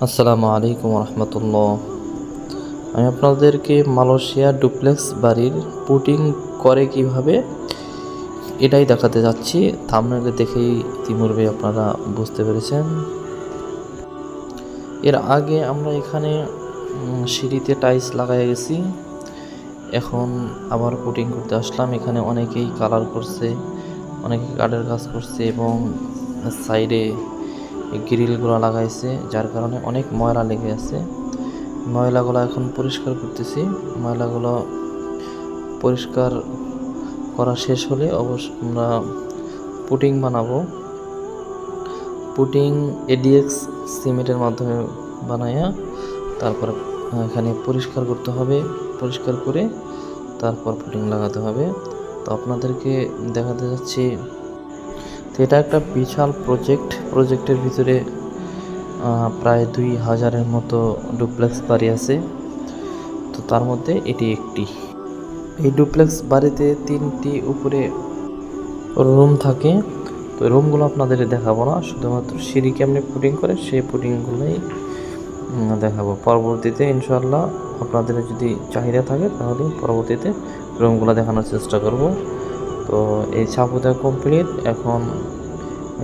আসসালামু আলাইকুম রহমতুল্লাহ। আমি আপনাদেরকে মালয়েশিয়া ডুপ্লেক্স বাড়ির পুটিং করে কিভাবে এটাই দেখাতে যাচ্ছি। থাম্বনেলে দেখেই ইতিপূর্বে আপনারা বুঝতে পেরেছেন। এর আগে আমরা এখানে সিঁড়িতে টাইলস লাগাই গেছি, এখন আবার পুটিং করতে আসলাম। এখানে অনেকেই কালার করছে, অনেকে কাঠের কাজ করছে এবং সাইডে গ্রিলগুলো লাগাইছে, যার কারণে অনেক ময়লা লেগে আছে। ময়লাগুলো এখন পরিষ্কার করতেছি। ময়লাগুলো পরিষ্কার করা শেষ হলে অবশ্য আমরা পুটিং বানাবো। পুটিং এডিএক্স সিমেন্টের মাধ্যমে বানাইয়া তারপর এখানে পরিষ্কার করতে হবে। পরিষ্কার করে তারপর পুটিং লাগাতে হবে। তো আপনাদেরকে দেখাতে যাচ্ছি। তো এটা একটা বিশাল প্রজেক্টের ভিতরে প্রায় 2000-এর মতো ডুপ্লেক্স বাড়ি আছে। তো তার মধ্যে এটি একটি। এই ডুপ্লেক্স বাড়িতে 3টি উপরে রুম থাকে। তো রুমগুলো আপনাদের দেখাবো না, শুধুমাত্র সিঁড়ি কেমনি পুটিং করে সেই পুটিংগুলোই দেখাবো। পরবর্তীতে ইনশাল্লাহ আপনাদের যদি চাহিদা থাকে তাহলে পরবর্তীতে রুমগুলো দেখানোর চেষ্টা করব। তো এই ছাপুদা কমপ্লিট। এখন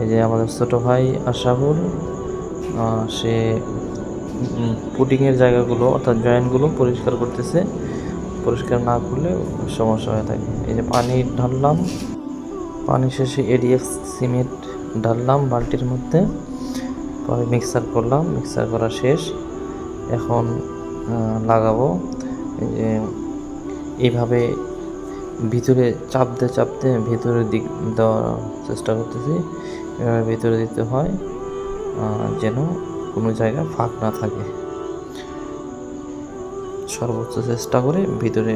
এই যে আমাদের ছোটো ভাই আশরাফুল, সে পুটিংয়ের জায়গাগুলো অর্থাৎ জয়েন্টগুলো পরিষ্কার করতেছে। পরিষ্কার না করলে সমস্যা হয়ে থাকে। এই যে পানি ঢাললাম, পানি শেষে এডিএক্স সিমেন্ট ঢাললাম বালতির মধ্যে, পরে মিক্সার করলাম। মিক্সার করা শেষ, এখন লাগাবো। এই যে এইভাবে ভিতরে চাপতে ভিতরের দিক দেওয়ার চেষ্টা করতেছি। এভাবে ভিতরে দিতে হয় যেন কোনো জায়গায় ফাঁক না থাকে। সর্বোচ্চ চেষ্টা করে ভিতরে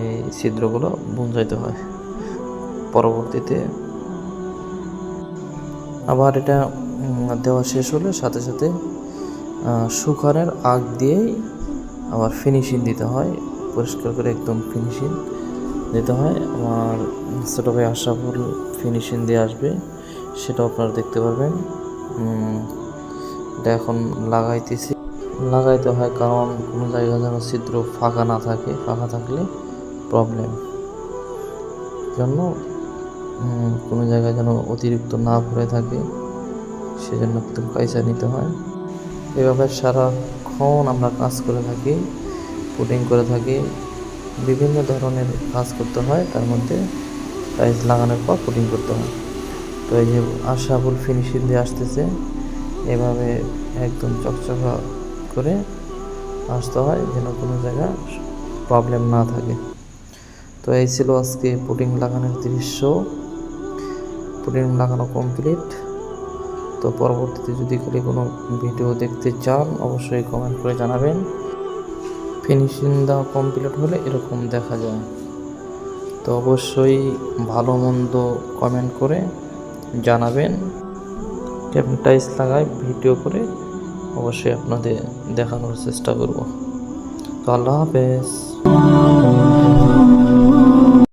এই ছিদ্রগুলো বুনজাইতে হয়। পরবর্তীতে আবার এটা দেওয়া শেষ হলে সাথে সাথে শুকানোর আগ দিয়েই আবার ফিনিশিং দিতে হয়। পরিষ্কার করে একদম ফিনিশিং দিতে হয়। আমার ছোটো ভাই আশরাফুল ফিনিশিং দিয়ে আসবে, সেটাও আপনারা দেখতে পারবেন। এটা এখন লাগাইতে হয়, কারণ কোনো জায়গা যেন ছিদ্র ফাঁকা না থাকে। ফাঁকা থাকলে প্রবলেম। জন্য কোনো জায়গায় যেন অতিরিক্ত না ভরে থাকে, সেজন্য একদম কাইচা নিতে হয়। এভাবে সারাক্ষণ আমরা কাজ করে থাকি, পুটিং করে থাকি। বিভিন্ন ধরনের কাজ করতে হয়, তার মধ্যে টাইলস লাগানোর পর পুটিং করতে হয়। তো এই যে আশরাফুল ফিনিশিং দিয়ে আসতেছে, এভাবে একদম চকচকা করে আসতে হয় যেন কোনো জায়গায় প্রবলেম না থাকে। তো এই ছিল আজকে পুটিং লাগানোর দৃশ্য। পুটিং লাগানো কমপ্লিট। তো পরবর্তীতে যদি খালি কোনো ভিডিও দেখতে চান অবশ্যই কমেন্ট করে জানাবেন। ফিনিশিং দেওয়া কমপ্লিট হলে এরকম দেখা যায়। তো অবশ্যই ভালো মন্দ কমেন্ট করে জানাবেন। কেমন টাইলস লাগায় ভিডিও করে অবশ্যই আপনাদের দেখানোর চেষ্টা করব। তো আল্লাহ হাফেজ।